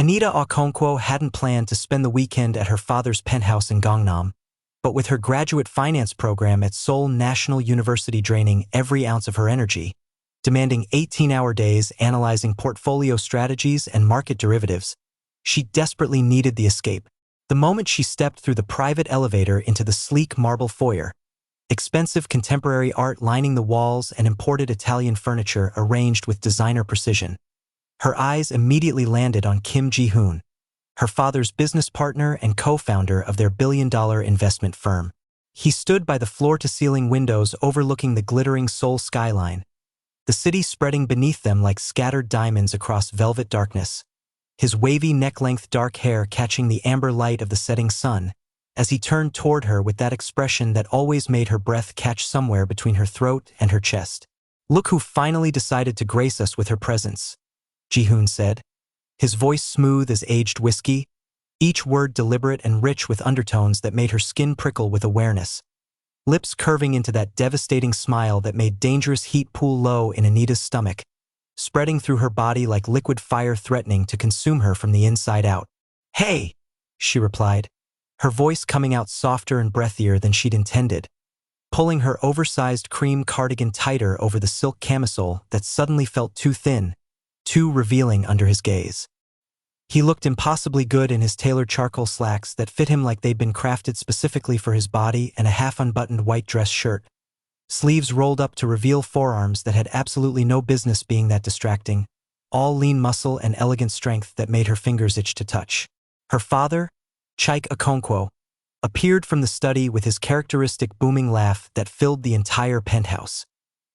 Anita Akonquo hadn't planned to spend the weekend at her father's penthouse in Gangnam, but with her graduate finance program at Seoul National University draining every ounce of her energy, demanding 18-hour days analyzing portfolio strategies and market derivatives, she desperately needed the escape. The moment she stepped through the private elevator into the sleek marble foyer, expensive contemporary art lining the walls and imported Italian furniture arranged with designer precision, her eyes immediately landed on Kim Ji Hun, her father's business partner and co-founder of their billion-dollar investment firm. He stood by the floor-to-ceiling windows overlooking the glittering Seoul skyline, the city spreading beneath them like scattered diamonds across velvet darkness, his wavy neck-length dark hair catching the amber light of the setting sun, as he turned toward her with that expression that always made her breath catch somewhere between her throat and her chest. "Look who finally decided to grace us with her presence," Ji-hoon said, his voice smooth as aged whiskey, each word deliberate and rich with undertones that made her skin prickle with awareness, lips curving into that devastating smile that made dangerous heat pool low in Anita's stomach, spreading through her body like liquid fire threatening to consume her from the inside out. "Hey," she replied, her voice coming out softer and breathier than she'd intended, pulling her oversized cream cardigan tighter over the silk camisole that suddenly felt too thin, too revealing under his gaze. He looked impossibly good in his tailored charcoal slacks that fit him like they'd been crafted specifically for his body and a half-unbuttoned white dress shirt, sleeves rolled up to reveal forearms that had absolutely no business being that distracting, all lean muscle and elegant strength that made her fingers itch to touch. Her father, Anita Akonquo, appeared from the study with his characteristic booming laugh that filled the entire penthouse,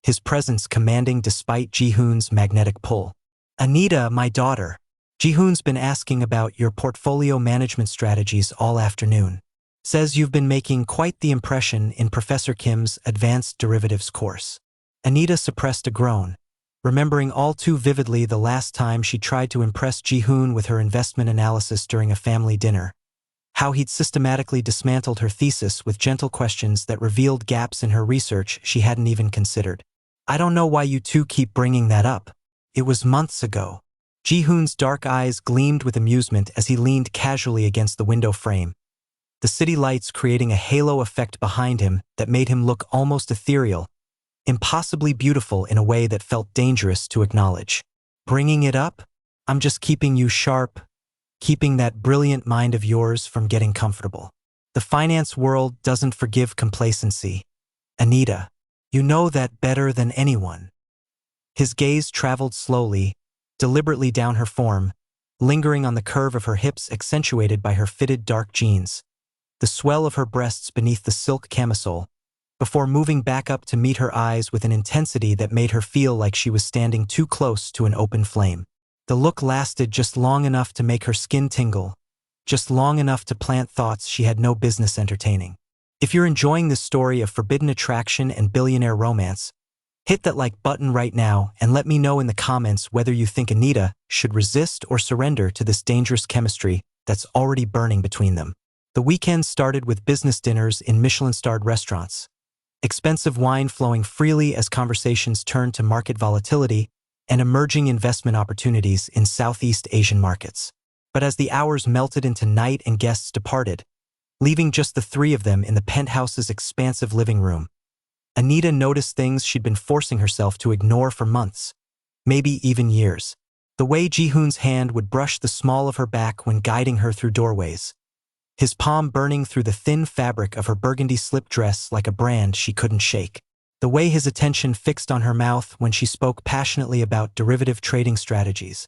his presence commanding despite Ji-hoon's magnetic pull. "Anita, my daughter, Ji-hoon's been asking about your portfolio management strategies all afternoon. Says you've been making quite the impression in Professor Kim's advanced derivatives course." Anita suppressed a groan, remembering all too vividly the last time she tried to impress Ji-hoon with her investment analysis during a family dinner, how he'd systematically dismantled her thesis with gentle questions that revealed gaps in her research she hadn't even considered. "I don't know why you two keep bringing that up. It was months ago." Ji-hoon's dark eyes gleamed with amusement as he leaned casually against the window frame, the city lights creating a halo effect behind him that made him look almost ethereal, impossibly beautiful in a way that felt dangerous to acknowledge. "Bringing it up? I'm just keeping you sharp, keeping that brilliant mind of yours from getting comfortable. The finance world doesn't forgive complacency. Anita, you know that better than anyone." His gaze traveled slowly, deliberately down her form, lingering on the curve of her hips accentuated by her fitted dark jeans, the swell of her breasts beneath the silk camisole, before moving back up to meet her eyes with an intensity that made her feel like she was standing too close to an open flame. The look lasted just long enough to make her skin tingle, just long enough to plant thoughts she had no business entertaining. If you're enjoying this story of forbidden attraction and billionaire romance, hit that like button right now and let me know in the comments whether you think Anita should resist or surrender to this dangerous chemistry that's already burning between them. The weekend started with business dinners in Michelin-starred restaurants, expensive wine flowing freely as conversations turned to market volatility and emerging investment opportunities in Southeast Asian markets. But as the hours melted into night and guests departed, leaving just the three of them in the penthouse's expansive living room, Anita noticed things she'd been forcing herself to ignore for months, maybe even years. The way Ji-hoon's hand would brush the small of her back when guiding her through doorways, his palm burning through the thin fabric of her burgundy slip dress like a brand she couldn't shake. The way his attention fixed on her mouth when she spoke passionately about derivative trading strategies,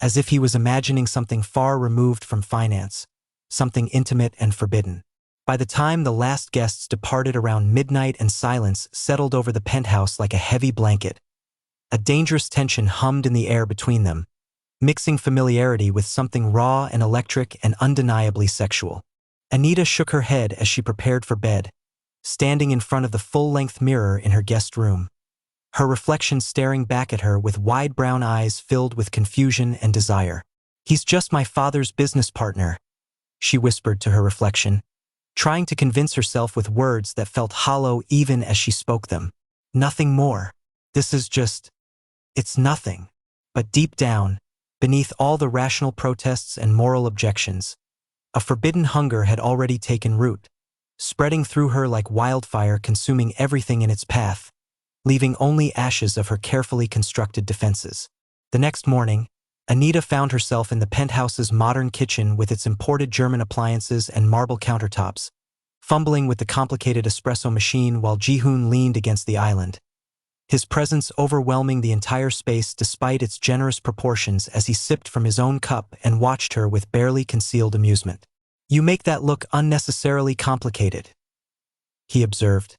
as if he was imagining something far removed from finance, something intimate and forbidden. By the time the last guests departed around midnight and silence settled over the penthouse like a heavy blanket, a dangerous tension hummed in the air between them, mixing familiarity with something raw and electric and undeniably sexual. Anita shook her head as she prepared for bed, standing in front of the full-length mirror in her guest room, her reflection staring back at her with wide brown eyes filled with confusion and desire. "He's just my father's business partner," she whispered to her reflection, trying to convince herself with words that felt hollow even as she spoke them. "Nothing more. This is just... it's nothing." But deep down, Beneath all the rational protests and moral objections, a forbidden hunger had already taken root, spreading through her like wildfire, consuming everything in its path, leaving only ashes of her carefully constructed defenses. The next morning, Anita found herself in the penthouse's modern kitchen with its imported German appliances and marble countertops, fumbling with the complicated espresso machine while Ji-hoon leaned against the island, his presence overwhelming the entire space despite its generous proportions as he sipped from his own cup and watched her with barely concealed amusement. "You make that look unnecessarily complicated," he observed,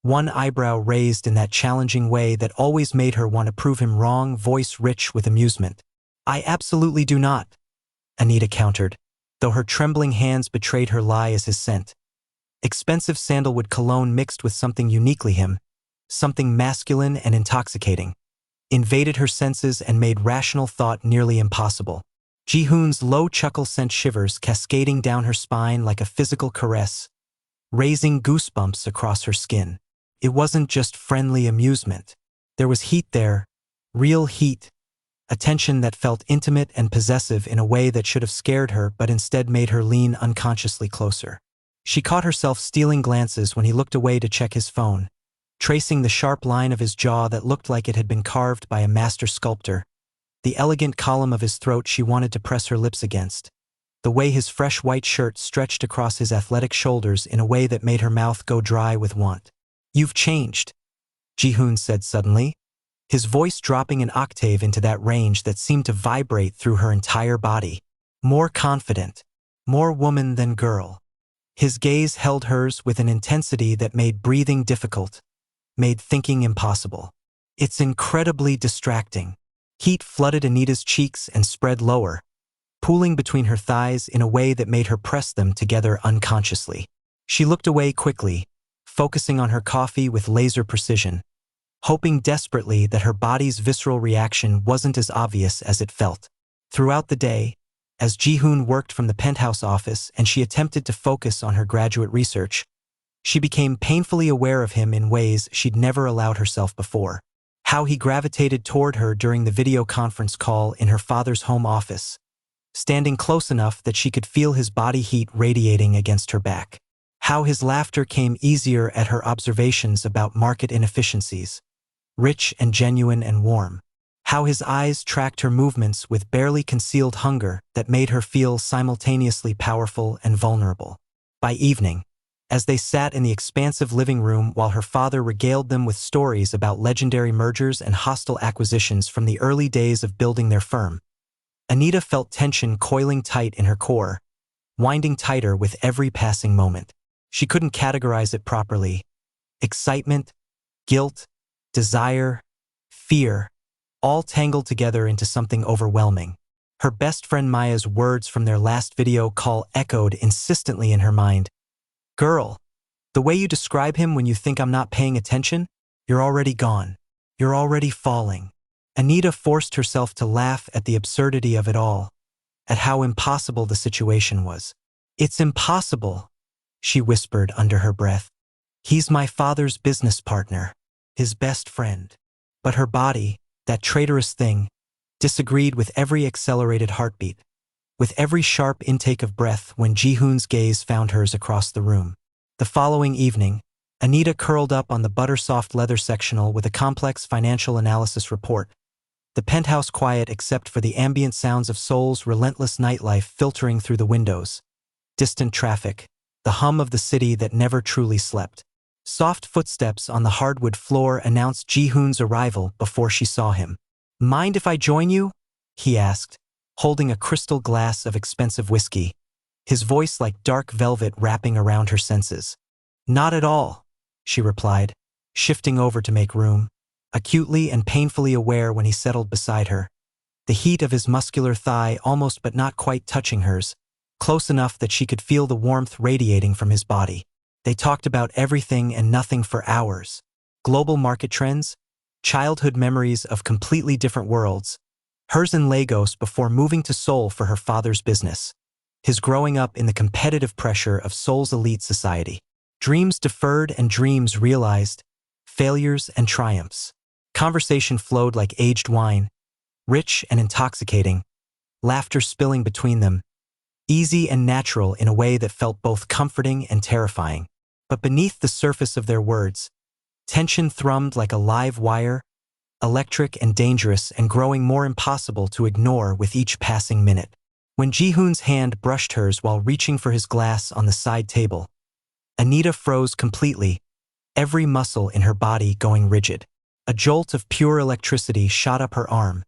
one eyebrow raised in that challenging way that always made her want to prove him wrong, voice rich with amusement. "I absolutely do not," Anita countered, though her trembling hands betrayed her lie as his scent. Expensive sandalwood cologne mixed with something uniquely him, something masculine and intoxicating, invaded her senses and made rational thought nearly impossible. Ji-hoon's low chuckle sent shivers cascading down her spine like a physical caress, raising goosebumps across her skin. It wasn't just friendly amusement. There was heat there, real heat, a tension that felt intimate and possessive in a way that should have scared her but instead made her lean unconsciously closer. She caught herself stealing glances when he looked away to check his phone, tracing the sharp line of his jaw that looked like it had been carved by a master sculptor, the elegant column of his throat she wanted to press her lips against, the way his fresh white shirt stretched across his athletic shoulders in a way that made her mouth go dry with want. "You've changed," Ji-hoon said suddenly, his voice dropping an octave into that range that seemed to vibrate through her entire body. More confident, more woman than girl. His gaze held hers with an intensity that made breathing difficult, made thinking impossible. "It's incredibly distracting." Heat flooded Anita's cheeks and spread lower, pooling between her thighs in a way that made her press them together unconsciously. She looked away quickly, focusing on her coffee with laser precision, hoping desperately that her body's visceral reaction wasn't as obvious as it felt. Throughout the day, as Ji-hoon worked from the penthouse office and she attempted to focus on her graduate research, she became painfully aware of him in ways she'd never allowed herself before. How he gravitated toward her during the video conference call in her father's home office, standing close enough that she could feel his body heat radiating against her back. How his laughter came easier at her observations about market inefficiencies, rich and genuine and warm. How his eyes tracked her movements with barely concealed hunger that made her feel simultaneously powerful and vulnerable. By evening, as they sat in the expansive living room while her father regaled them with stories about legendary mergers and hostile acquisitions from the early days of building their firm, Anita felt tension coiling tight in her core, winding tighter with every passing moment. She couldn't categorize it properly. Excitement, guilt, desire, fear, all tangled together into something overwhelming. Her best friend Maya's words from their last video call echoed insistently in her mind. "Girl, the way you describe him when you think I'm not paying attention, you're already gone. You're already falling." Anita forced herself to laugh at the absurdity of it all, at how impossible the situation was. "It's impossible," she whispered under her breath. "He's my father's business partner, his best friend." But her body, that traitorous thing, disagreed with every accelerated heartbeat, with every sharp intake of breath when Ji-hoon's gaze found hers across the room. The following evening, Anita curled up on the butter-soft leather sectional with a complex financial analysis report, the penthouse quiet except for the ambient sounds of Seoul's relentless nightlife filtering through the windows, distant traffic, the hum of the city that never truly slept. Soft footsteps on the hardwood floor announced Ji-hoon's arrival before she saw him. "Mind if I join you?" he asked, holding a crystal glass of expensive whiskey, his voice like dark velvet wrapping around her senses. "Not at all," she replied, shifting over to make room, acutely and painfully aware when he settled beside her, the heat of his muscular thigh almost but not quite touching hers, close enough that she could feel the warmth radiating from his body. They talked about everything and nothing for hours. Global market trends, childhood memories of completely different worlds, hers in Lagos before moving to Seoul for her father's business, his growing up in the competitive pressure of Seoul's elite society, dreams deferred and dreams realized, failures and triumphs. Conversation flowed like aged wine, rich and intoxicating, laughter spilling between them, easy and natural in a way that felt both comforting and terrifying. But beneath the surface of their words, tension thrummed like a live wire, electric and dangerous and growing more impossible to ignore with each passing minute. When Ji-hoon's hand brushed hers while reaching for his glass on the side table, Anita froze completely, every muscle in her body going rigid. A jolt of pure electricity shot up her arm,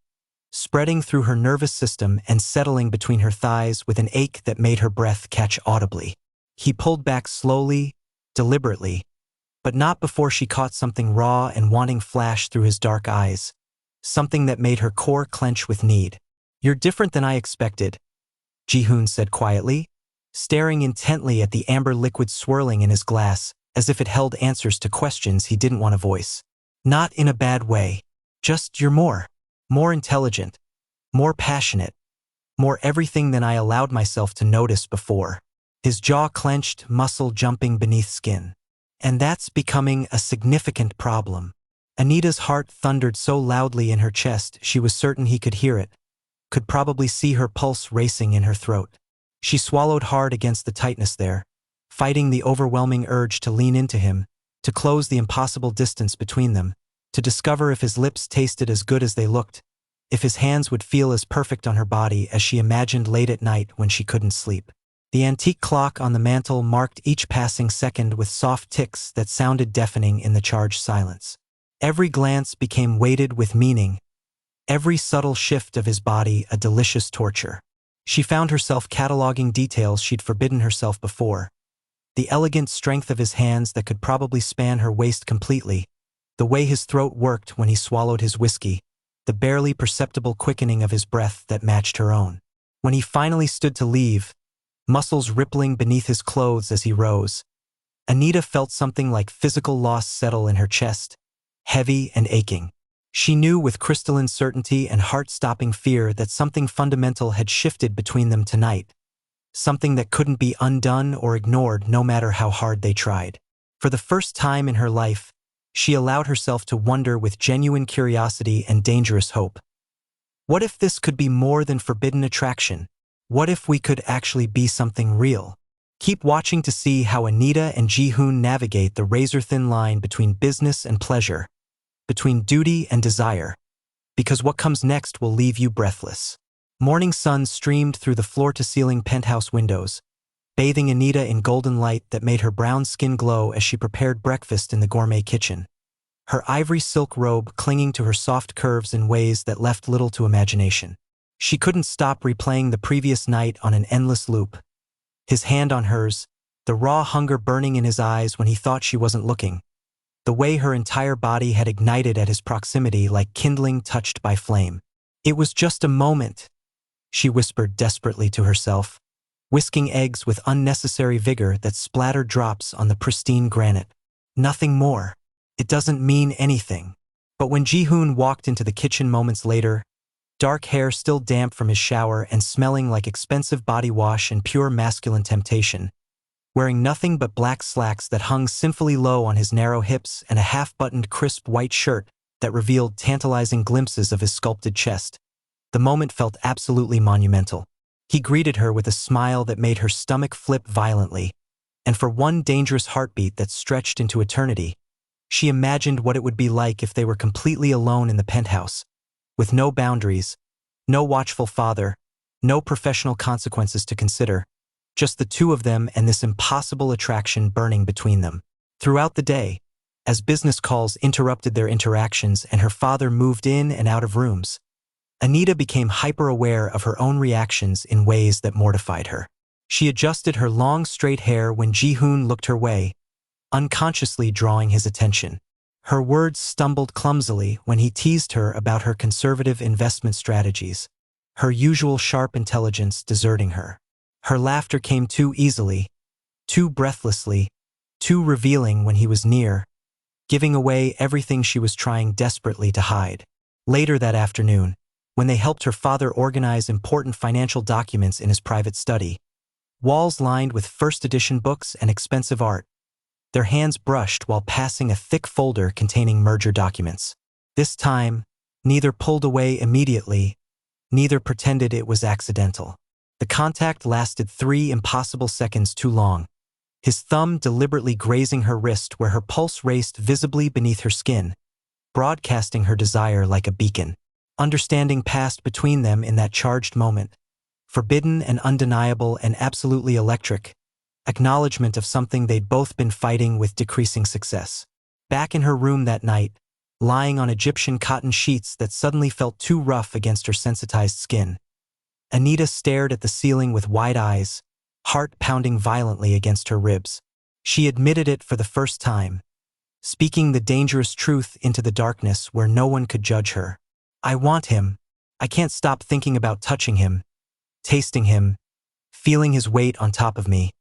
spreading through her nervous system and settling between her thighs with an ache that made her breath catch audibly. He pulled back slowly, deliberately, but not before she caught something raw and wanting flash through his dark eyes, something that made her core clench with need. "You're different than I expected," Ji-hoon said quietly, staring intently at the amber liquid swirling in his glass as if it held answers to questions he didn't want to voice. "Not in a bad way. Just you're more intelligent, more passionate, more everything than I allowed myself to notice before." His jaw clenched, muscle jumping beneath skin. "And that's becoming a significant problem." Anita's heart thundered so loudly in her chest she was certain he could hear it, could probably see her pulse racing in her throat. She swallowed hard against the tightness there, fighting the overwhelming urge to lean into him, to close the impossible distance between them, to discover if his lips tasted as good as they looked, if his hands would feel as perfect on her body as she imagined late at night when she couldn't sleep. The antique clock on the mantel marked each passing second with soft ticks that sounded deafening in the charged silence. Every glance became weighted with meaning, every subtle shift of his body a delicious torture. She found herself cataloging details she'd forbidden herself before. The elegant strength of his hands that could probably span her waist completely, the way his throat worked when he swallowed his whiskey, the barely perceptible quickening of his breath that matched her own. When he finally stood to leave, muscles rippling beneath his clothes as he rose, Anita felt something like physical loss settle in her chest, heavy and aching. She knew with crystalline certainty and heart-stopping fear that something fundamental had shifted between them tonight, something that couldn't be undone or ignored no matter how hard they tried. For the first time in her life, she allowed herself to wonder with genuine curiosity and dangerous hope. What if this could be more than forbidden attraction? What if we could actually be something real? Keep watching to see how Anita and Ji-hoon navigate the razor-thin line between business and pleasure, between duty and desire, because what comes next will leave you breathless. Morning sun streamed through the floor-to-ceiling penthouse windows, bathing Anita in golden light that made her brown skin glow as she prepared breakfast in the gourmet kitchen, her ivory silk robe clinging to her soft curves in ways that left little to imagination. She couldn't stop replaying the previous night on an endless loop, his hand on hers, the raw hunger burning in his eyes when he thought she wasn't looking, the way her entire body had ignited at his proximity like kindling touched by flame. "It was just a moment," she whispered desperately to herself, whisking eggs with unnecessary vigor that splattered drops on the pristine granite. "Nothing more. It doesn't mean anything." But when Ji-hoon walked into the kitchen moments later, dark hair still damp from his shower and smelling like expensive body wash and pure masculine temptation, wearing nothing but black slacks that hung sinfully low on his narrow hips and a half-buttoned crisp white shirt that revealed tantalizing glimpses of his sculpted chest, the moment felt absolutely monumental. He greeted her with a smile that made her stomach flip violently, and for one dangerous heartbeat that stretched into eternity, she imagined what it would be like if they were completely alone in the penthouse, with no boundaries, no watchful father, no professional consequences to consider, just the two of them and this impossible attraction burning between them. Throughout the day, as business calls interrupted their interactions and her father moved in and out of rooms, Anita became hyper-aware of her own reactions in ways that mortified her. She adjusted her long, straight hair when Ji-hoon looked her way, unconsciously drawing his attention. Her words stumbled clumsily when he teased her about her conservative investment strategies, her usual sharp intelligence deserting her. Her laughter came too easily, too breathlessly, too revealing when he was near, giving away everything she was trying desperately to hide. Later that afternoon, when they helped her father organize important financial documents in his private study, walls lined with first-edition books and expensive art, their hands brushed while passing a thick folder containing merger documents. This time, neither pulled away immediately, Neither pretended it was accidental. The contact lasted 3 impossible seconds too long, his thumb deliberately grazing her wrist where her pulse raced visibly beneath her skin, broadcasting her desire like a beacon. Understanding passed between them in that charged moment, forbidden and undeniable and absolutely electric, acknowledgement of something they'd both been fighting with decreasing success. Back in her room that night, lying on Egyptian cotton sheets that suddenly felt too rough against her sensitized skin, Anita stared at the ceiling with wide eyes, heart pounding violently against her ribs. She admitted it for the first time, speaking the dangerous truth into the darkness where no one could judge her. I want him. I can't stop thinking about touching him, tasting him, feeling his weight on top of me,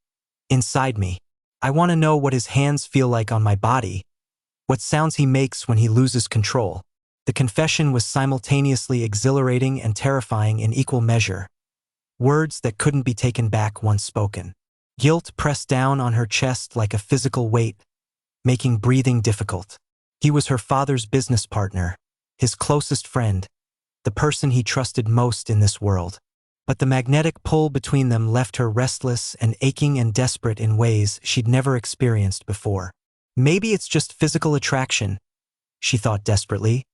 inside me. I want to know what his hands feel like on my body, what sounds he makes when he loses control. The confession was simultaneously exhilarating and terrifying in equal measure, words that couldn't be taken back once spoken. Guilt pressed down on her chest like a physical weight, making breathing difficult. He was her father's business partner, his closest friend, the person he trusted most in this world. But the magnetic pull between them left her restless and aching and desperate in ways she'd never experienced before. Maybe it's just physical attraction, she thought desperately,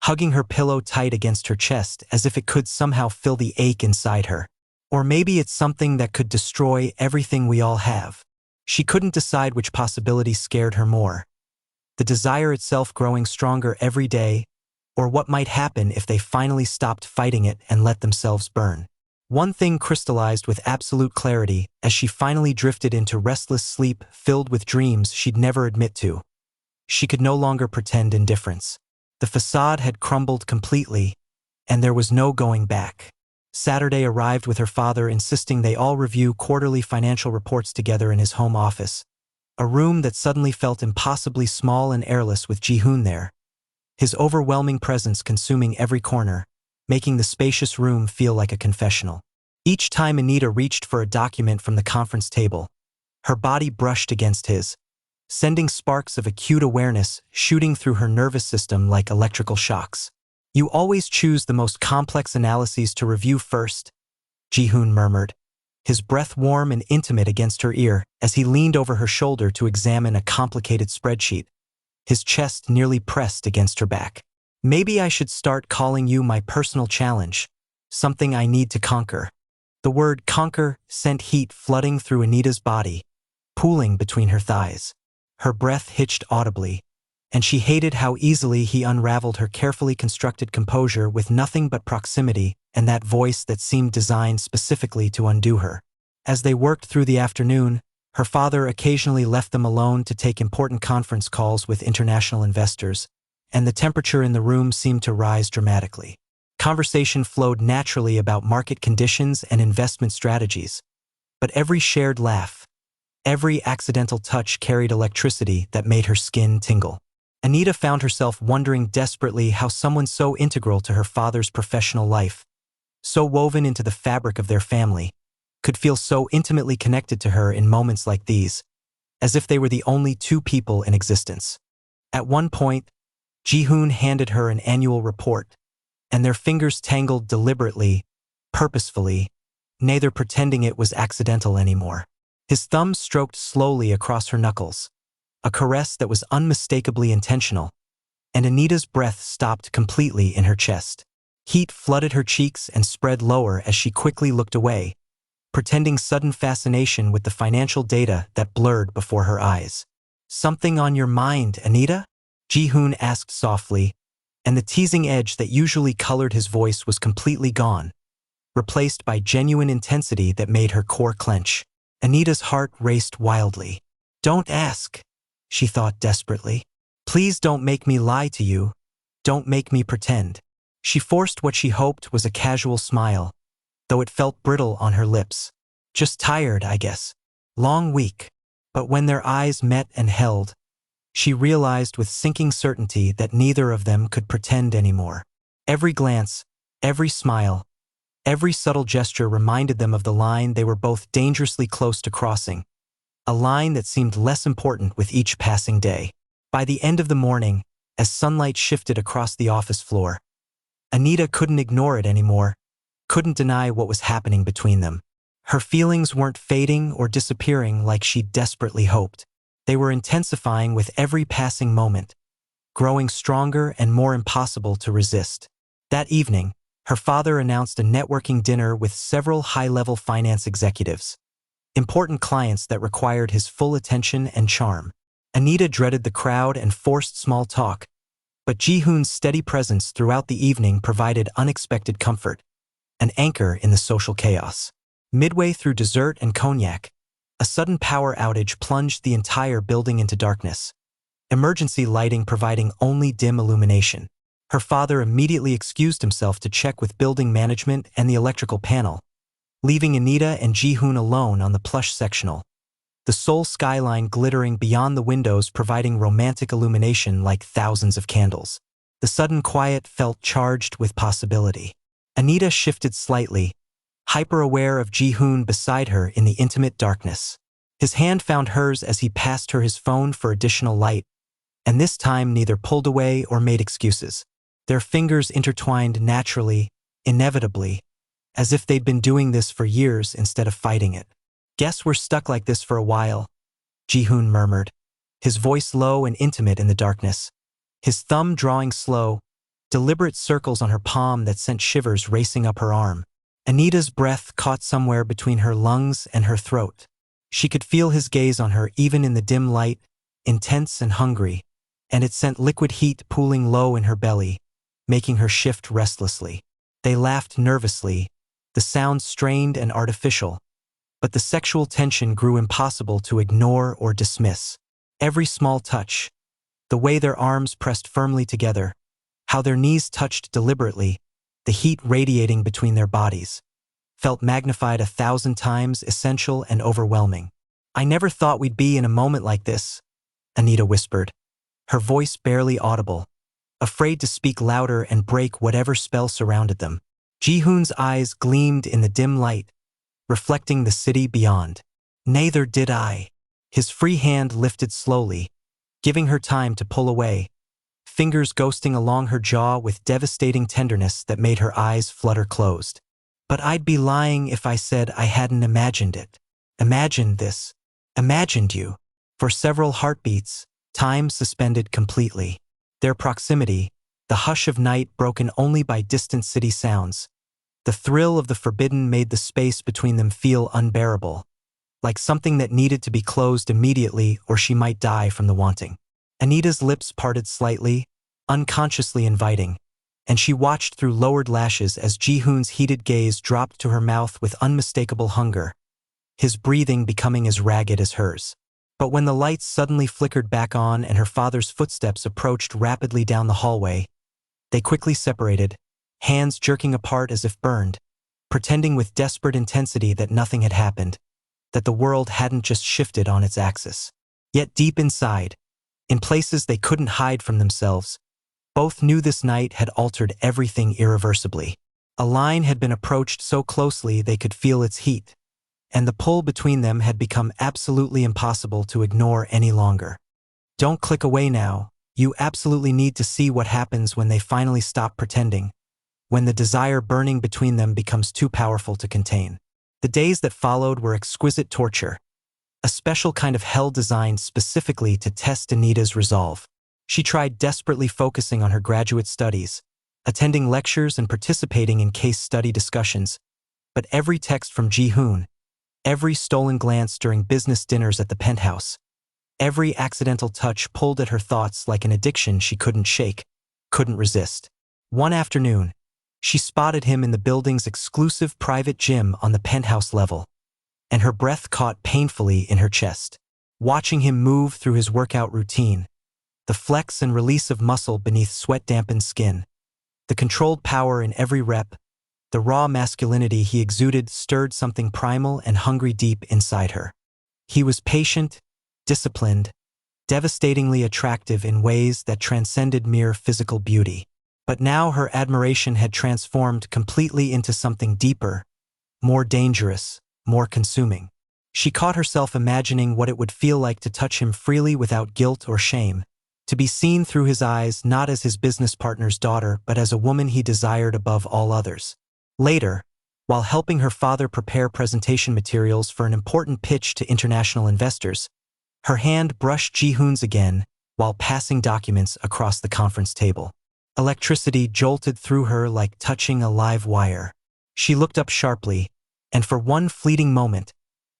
hugging her pillow tight against her chest as if it could somehow fill the ache inside her. Or maybe it's something that could destroy everything we all have. She couldn't decide which possibility scared her more, the desire itself growing stronger every day, or what might happen if they finally stopped fighting it and let themselves burn. One thing crystallized with absolute clarity as she finally drifted into restless sleep filled with dreams she'd never admit to. She could no longer pretend indifference. The facade had crumbled completely, and there was no going back. Saturday arrived with her father insisting they all review quarterly financial reports together in his home office, a room that suddenly felt impossibly small and airless with Ji-hoon there, his overwhelming presence consuming every corner, making the spacious room feel like a confessional. Each time Anita reached for a document from the conference table, her body brushed against his, sending sparks of acute awareness shooting through her nervous system like electrical shocks. You always choose the most complex analyses to review first, Ji-hoon murmured, his breath warm and intimate against her ear as he leaned over her shoulder to examine a complicated spreadsheet, his chest nearly pressed against her back. Maybe I should start calling you my personal challenge, something I need to conquer. The word conquer sent heat flooding through Anita's body, pooling between her thighs. Her breath hitched audibly, and she hated how easily he unraveled her carefully constructed composure with nothing but proximity and that voice that seemed designed specifically to undo her. As they worked through the afternoon, her father occasionally left them alone to take important conference calls with international investors, and the temperature in the room seemed to rise dramatically. Conversation flowed naturally about market conditions and investment strategies, but every shared laugh, every accidental touch carried electricity that made her skin tingle. Anita found herself wondering desperately how someone so integral to her father's professional life, so woven into the fabric of their family, could feel so intimately connected to her in moments like these, as if they were the only two people in existence. At one point, Ji-hoon handed her an annual report, and their fingers tangled deliberately, purposefully, neither pretending it was accidental anymore. His thumb stroked slowly across her knuckles, a caress that was unmistakably intentional, and Anita's breath stopped completely in her chest. Heat flooded her cheeks and spread lower as she quickly looked away, pretending sudden fascination with the financial data that blurred before her eyes. Something on your mind, Anita? Ji-hoon asked softly, and the teasing edge that usually colored his voice was completely gone, replaced by genuine intensity that made her core clench. Anita's heart raced wildly. Don't ask, she thought desperately. Please don't make me lie to you. Don't make me pretend. She forced what she hoped was a casual smile, though it felt brittle on her lips. Just tired, I guess. Long week. But when their eyes met and held, she realized with sinking certainty that neither of them could pretend anymore. Every glance, every smile, every subtle gesture reminded them of the line they were both dangerously close to crossing, a line that seemed less important with each passing day. By the end of the morning, as sunlight shifted across the office floor, Anita couldn't ignore it anymore, couldn't deny what was happening between them. Her feelings weren't fading or disappearing like she desperately hoped. They were intensifying with every passing moment, growing stronger and more impossible to resist. That evening, her father announced a networking dinner with several high-level finance executives, important clients that required his full attention and charm. Anita dreaded the crowd and forced small talk, but Ji-hoon's steady presence throughout the evening provided unexpected comfort, an anchor in the social chaos. Midway through dessert and cognac, a sudden power outage plunged the entire building into darkness, emergency lighting providing only dim illumination. Her father immediately excused himself to check with building management and the electrical panel, leaving Anita and Ji-hoon alone on the plush sectional, the Seoul skyline glittering beyond the windows providing romantic illumination like thousands of candles. The sudden quiet felt charged with possibility. Anita shifted slightly, hyper-aware of Ji-hoon beside her in the intimate darkness. His hand found hers as he passed her his phone for additional light, and this time neither pulled away or made excuses. Their fingers intertwined naturally, inevitably, as if they'd been doing this for years instead of fighting it. "Guess we're stuck like this for a while," Ji-hoon murmured, his voice low and intimate in the darkness, his thumb drawing slow, deliberate circles on her palm that sent shivers racing up her arm. Anita's breath caught somewhere between her lungs and her throat. She could feel his gaze on her even in the dim light, intense and hungry, and it sent liquid heat pooling low in her belly, making her shift restlessly. They laughed nervously, the sound strained and artificial, but the sexual tension grew impossible to ignore or dismiss. Every small touch, the way their arms pressed firmly together, how their knees touched deliberately, the heat radiating between their bodies, felt magnified 1,000 times, essential and overwhelming. "I never thought we'd be in a moment like this," Anita whispered, her voice barely audible, afraid to speak louder and break whatever spell surrounded them. Ji-hoon's eyes gleamed in the dim light, reflecting the city beyond. "Neither did I." His free hand lifted slowly, giving her time to pull away, fingers ghosting along her jaw with devastating tenderness that made her eyes flutter closed. "But I'd be lying if I said I hadn't imagined it. Imagined this. Imagined you." For several heartbeats, time suspended completely. Their proximity, the hush of night broken only by distant city sounds, the thrill of the forbidden made the space between them feel unbearable, like something that needed to be closed immediately or she might die from the wanting. Anita's lips parted slightly, unconsciously inviting, and she watched through lowered lashes as Ji-hoon's heated gaze dropped to her mouth with unmistakable hunger, his breathing becoming as ragged as hers. But when the lights suddenly flickered back on and her father's footsteps approached rapidly down the hallway, they quickly separated, hands jerking apart as if burned, pretending with desperate intensity that nothing had happened, that the world hadn't just shifted on its axis. Yet deep inside, in places they couldn't hide from themselves, both knew this night had altered everything irreversibly. A line had been approached so closely they could feel its heat, and the pull between them had become absolutely impossible to ignore any longer. "Don't click away now. You absolutely need to see what happens when they finally stop pretending, when the desire burning between them becomes too powerful to contain." The days that followed were exquisite torture, a special kind of hell designed specifically to test Anita's resolve. She tried desperately focusing on her graduate studies, attending lectures and participating in case study discussions, but every text from Ji-hoon, every stolen glance during business dinners at the penthouse, every accidental touch pulled at her thoughts like an addiction she couldn't shake, couldn't resist. One afternoon, she spotted him in the building's exclusive private gym on the penthouse level, and her breath caught painfully in her chest. Watching him move through his workout routine, the flex and release of muscle beneath sweat-dampened skin, the controlled power in every rep, the raw masculinity he exuded stirred something primal and hungry deep inside her. He was patient, disciplined, devastatingly attractive in ways that transcended mere physical beauty. But now her admiration had transformed completely into something deeper, more dangerous, more consuming. She caught herself imagining what it would feel like to touch him freely without guilt or shame, to be seen through his eyes not as his business partner's daughter but as a woman he desired above all others. Later, while helping her father prepare presentation materials for an important pitch to international investors. Her hand brushed Ji-hoon's again while passing documents across the conference table. Electricity jolted through her like touching a live wire. She looked up sharply, and for one fleeting moment,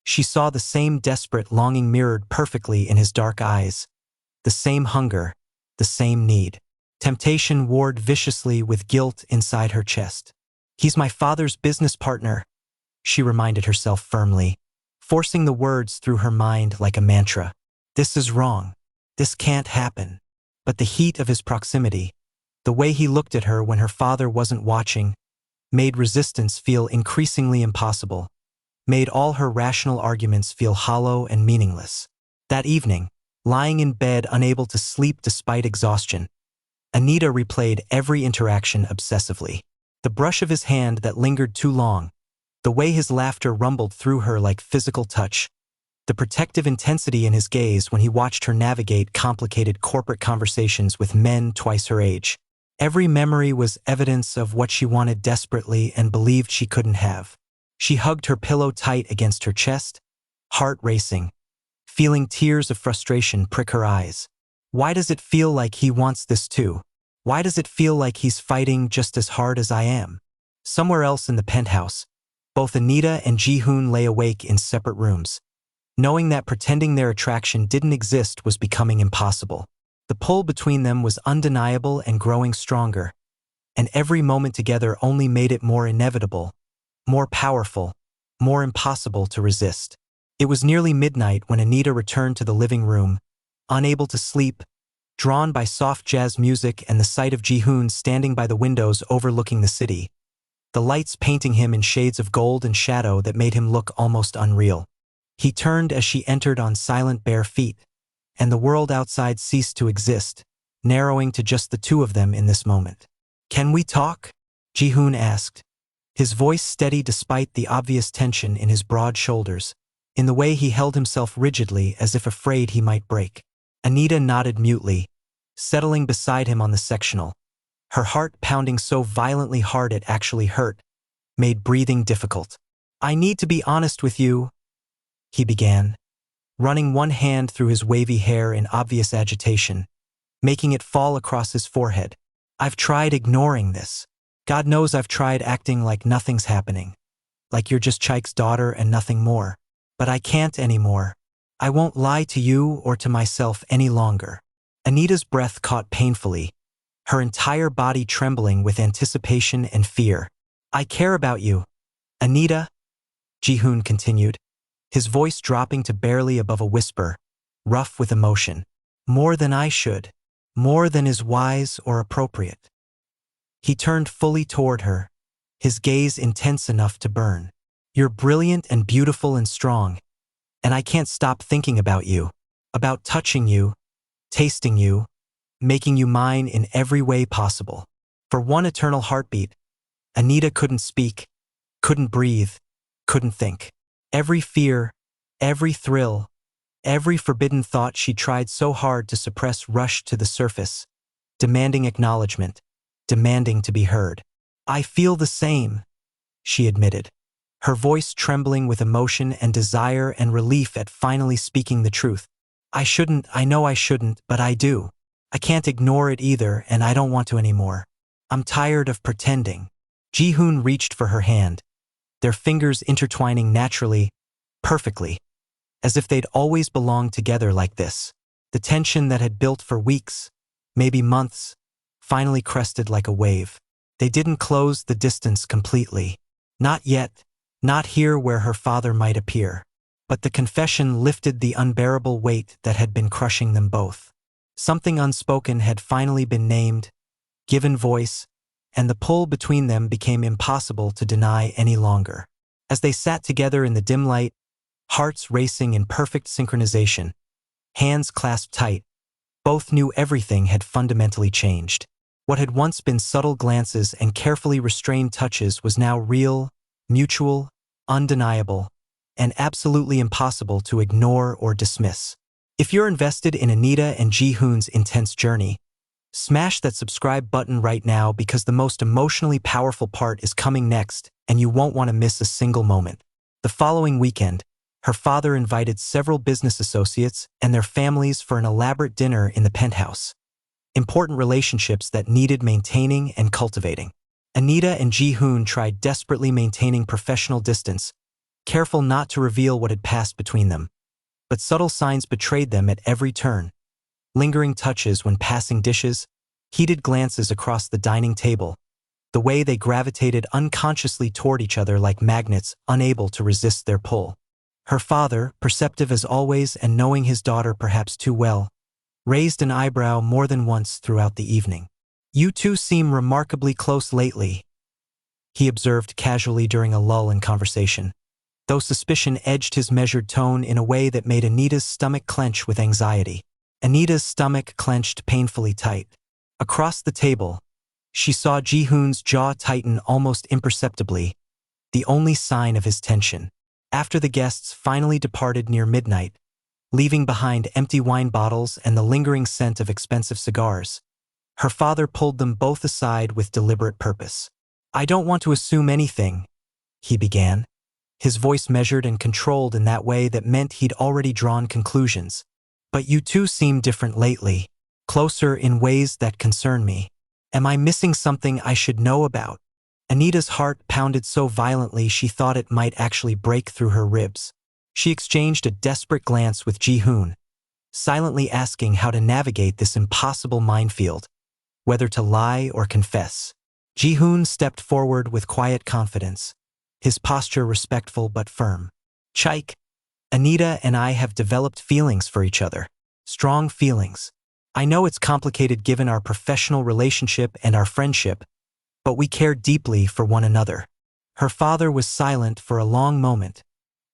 she saw the same desperate longing mirrored perfectly in his dark eyes. The same hunger, the same need. Temptation warred viciously with guilt inside her chest. "He's my father's business partner," she reminded herself firmly, forcing the words through her mind like a mantra. "This is wrong. This can't happen." But the heat of his proximity, the way he looked at her when her father wasn't watching, made resistance feel increasingly impossible, made all her rational arguments feel hollow and meaningless. That evening, lying in bed unable to sleep despite exhaustion, Anita replayed every interaction obsessively. The brush of his hand that lingered too long, the way his laughter rumbled through her like physical touch, the protective intensity in his gaze when he watched her navigate complicated corporate conversations with men twice her age. Every memory was evidence of what she wanted desperately and believed she couldn't have. She hugged her pillow tight against her chest, heart racing, feeling tears of frustration prick her eyes. Why does it feel like he wants this too? Why does it feel like he's fighting just as hard as I am? Somewhere else in the penthouse, both Anita and Ji-hoon lay awake in separate rooms, knowing that pretending their attraction didn't exist was becoming impossible. The pull between them was undeniable and growing stronger, and every moment together only made it more inevitable, more powerful, more impossible to resist. It was nearly midnight when Anita returned to the living room, unable to sleep, drawn by soft jazz music and the sight of Ji-hoon standing by the windows overlooking the city, the lights painting him in shades of gold and shadow that made him look almost unreal. He turned as she entered on silent bare feet, and the world outside ceased to exist, narrowing to just the two of them in this moment. "Can we talk?" Ji-hoon asked, his voice steady despite the obvious tension in his broad shoulders, in the way he held himself rigidly as if afraid he might break. Anita nodded mutely, settling beside him on the sectional, her heart pounding so violently hard it actually hurt, made breathing difficult. "I need to be honest with you," he began, running one hand through his wavy hair in obvious agitation, making it fall across his forehead. "I've tried ignoring this. God knows I've tried acting like nothing's happening, like you're just Chike's daughter and nothing more. But I can't anymore. I won't lie to you or to myself any longer." Anita's breath caught painfully, her entire body trembling with anticipation and fear. "I care about you, Anita," Ji-hoon continued, his voice dropping to barely above a whisper, rough with emotion. "More than I should, more than is wise or appropriate." He turned fully toward her, his gaze intense enough to burn. "You're brilliant and beautiful and strong, and I can't stop thinking about you, about touching you, tasting you, making you mine in every way possible." For one eternal heartbeat, Anita couldn't speak, couldn't breathe, couldn't think. Every fear, every thrill, every forbidden thought she tried so hard to suppress rushed to the surface, demanding acknowledgement, demanding to be heard. "I feel the same," she admitted, her voice trembling with emotion and desire and relief at finally speaking the truth. I know I shouldn't, but I do. I can't ignore it either, and I don't want to anymore. I'm tired of pretending." Ji-hoon reached for her hand, their fingers intertwining naturally, perfectly, as if they'd always belonged together like this. The tension that had built for weeks, maybe months, finally crested like a wave. They didn't close the distance completely. Not yet. Not here where her father might appear. But the confession lifted the unbearable weight that had been crushing them both. Something unspoken had finally been named, given voice, and the pull between them became impossible to deny any longer. As they sat together in the dim light, hearts racing in perfect synchronization, hands clasped tight, both knew everything had fundamentally changed. What had once been subtle glances and carefully restrained touches was now real, mutual, undeniable, and absolutely impossible to ignore or dismiss. If you're invested in Anita and Ji-hoon's intense journey, smash that subscribe button right now because the most emotionally powerful part is coming next. and you won't want to miss a single moment. The following weekend, her father invited several business associates and their families for an elaborate dinner in the penthouse. Important relationships that needed maintaining and cultivating. Anita and Ji Hun tried desperately maintaining professional distance, careful not to reveal what had passed between them. But subtle signs betrayed them at every turn. Lingering touches when passing dishes, heated glances across the dining table, the way they gravitated unconsciously toward each other like magnets, unable to resist their pull. Her father, perceptive as always and knowing his daughter perhaps too well, raised an eyebrow more than once throughout the evening. "You two seem remarkably close lately," he observed casually during a lull in conversation, though suspicion edged his measured tone in a way that made Anita's stomach clench with anxiety. Anita's stomach clenched painfully tight. Across the table, she saw Ji-hoon's jaw tighten almost imperceptibly, the only sign of his tension. After the guests finally departed near midnight, leaving behind empty wine bottles and the lingering scent of expensive cigars, her father pulled them both aside with deliberate purpose. "I don't want to assume anything," he began, his voice measured and controlled in that way that meant he'd already drawn conclusions. "But you two seem different lately, closer in ways that concern me. Am I missing something I should know about?" Anita's heart pounded so violently she thought it might actually break through her ribs. She exchanged a desperate glance with Ji Hun, silently asking how to navigate this impossible minefield, whether to lie or confess. Ji Hun stepped forward with quiet confidence, his posture respectful but firm. "Chike, Anita and I have developed feelings for each other. Strong feelings. I know it's complicated given our professional relationship and our friendship, but we care deeply for one another." Her father was silent for a long moment,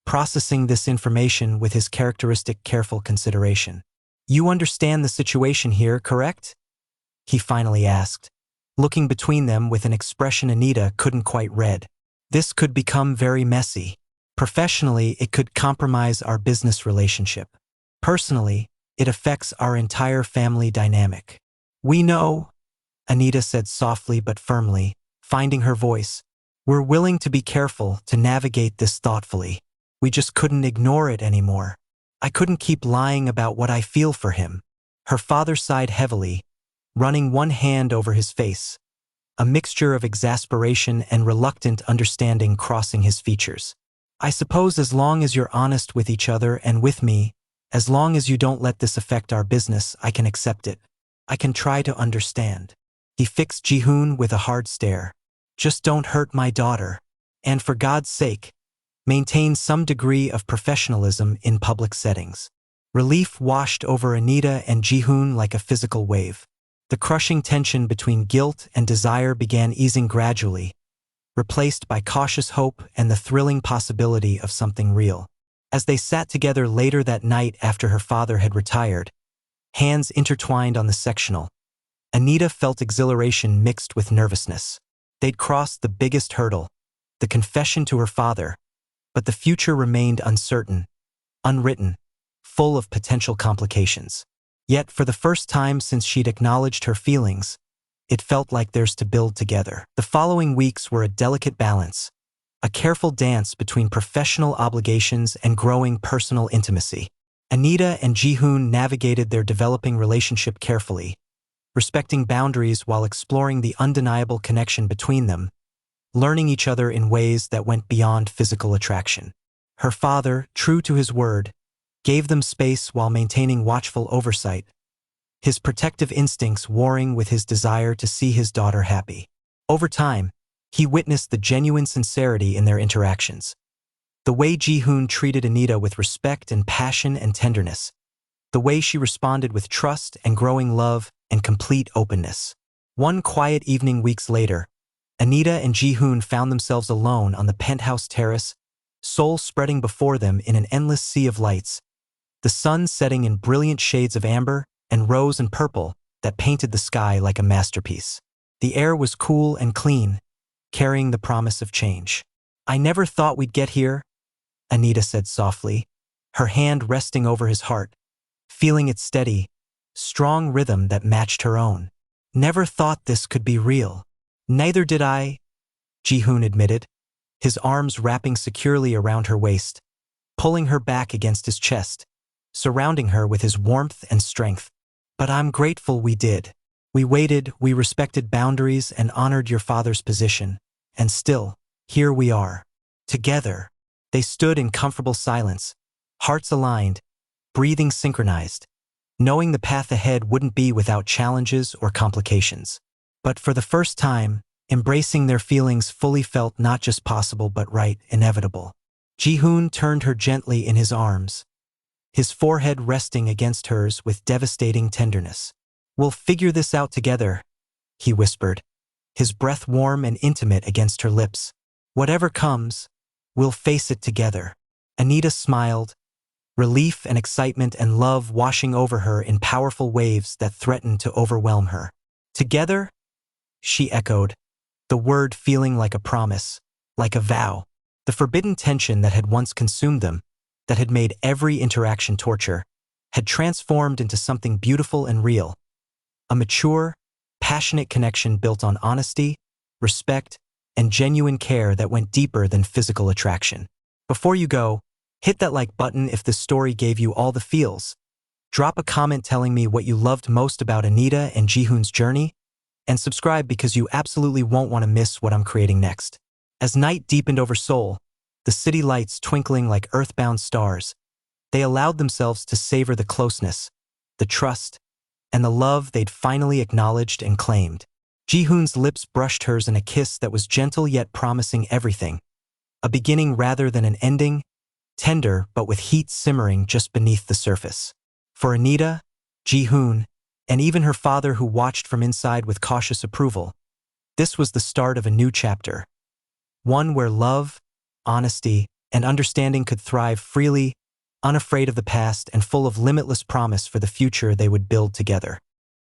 processing this information with his characteristic careful consideration. "You understand the situation here, correct?" he finally asked, looking between them with an expression Anita couldn't quite read. "This could become very messy. Professionally, it could compromise our business relationship. Personally, it affects our entire family dynamic." "We know," Anita said softly but firmly, finding her voice. "We're willing to be careful to navigate this thoughtfully. We just couldn't ignore it anymore. I couldn't keep lying about what I feel for him." Her father sighed heavily, running one hand over his face, a mixture of exasperation and reluctant understanding crossing his features. "I suppose as long as you're honest with each other and with me, as long as you don't let this affect our business, I can accept it. I can try to understand." He fixed Ji Hun with a hard stare. "Just don't hurt my daughter. And for God's sake, maintain some degree of professionalism in public settings." Relief washed over Anita and Ji Hun like a physical wave. The crushing tension between guilt and desire began easing gradually, replaced by cautious hope and the thrilling possibility of something real. As they sat together later that night after her father had retired, hands intertwined on the sectional, Anita felt exhilaration mixed with nervousness. They'd crossed the biggest hurdle, the confession to her father, but the future remained uncertain, unwritten, full of potential complications. Yet, for the first time since she'd acknowledged her feelings, it felt like theirs to build together. The following weeks were a delicate balance, a careful dance between professional obligations and growing personal intimacy. Anita and Ji Hun navigated their developing relationship carefully, respecting boundaries while exploring the undeniable connection between them, learning each other in ways that went beyond physical attraction. Her father, true to his word, gave them space while maintaining watchful oversight, his protective instincts warring with his desire to see his daughter happy. Over time, he witnessed the genuine sincerity in their interactions. The way Ji Hun treated Anita with respect and passion and tenderness, the way she responded with trust and growing love and complete openness. One quiet evening weeks later, Anita and Ji Hun found themselves alone on the penthouse terrace, Seoul spreading before them in an endless sea of lights, the sun setting in brilliant shades of amber and rose and purple that painted the sky like a masterpiece. The air was cool and clean, carrying the promise of change. "I never thought we'd get here," Anita said softly, her hand resting over his heart, feeling its steady, strong rhythm that matched her own. "Never thought this could be real." "Neither did I," Ji Hun admitted, his arms wrapping securely around her waist, pulling her back against his chest, surrounding her with his warmth and strength. But I'm grateful we did. We waited, we respected boundaries and honored your father's position. And still, here we are. Together. They stood in comfortable silence, hearts aligned, breathing synchronized, knowing the path ahead wouldn't be without challenges or complications. But for the first time, embracing their feelings fully felt not just possible but right, inevitable. Ji-hoon turned her gently in his arms, his forehead resting against hers with devastating tenderness. "We'll figure this out together," he whispered, his breath warm and intimate against her lips. "Whatever comes, we'll face it together." Anita smiled, relief and excitement and love washing over her in powerful waves that threatened to overwhelm her. "Together?" she echoed, the word feeling like a promise, like a vow. The forbidden tension that had once consumed them, that had made every interaction torture, had transformed into something beautiful and real. A mature, passionate connection built on honesty, respect, and genuine care that went deeper than physical attraction. Before you go, hit that like button if this story gave you all the feels. Drop a comment telling me what you loved most about Anita and Ji-hoon's journey, and subscribe because you absolutely won't want to miss what I'm creating next. As night deepened over Seoul, the city lights twinkling like earthbound stars, they allowed themselves to savor the closeness, the trust, and the love they'd finally acknowledged and claimed. Ji-hoon's lips brushed hers in a kiss that was gentle yet promising everything. A beginning rather than an ending, tender but with heat simmering just beneath the surface. For Anita, Ji-hoon, and even her father who watched from inside with cautious approval, this was the start of a new chapter. One where love, honesty, and understanding could thrive freely, unafraid of the past and full of limitless promise for the future they would build together.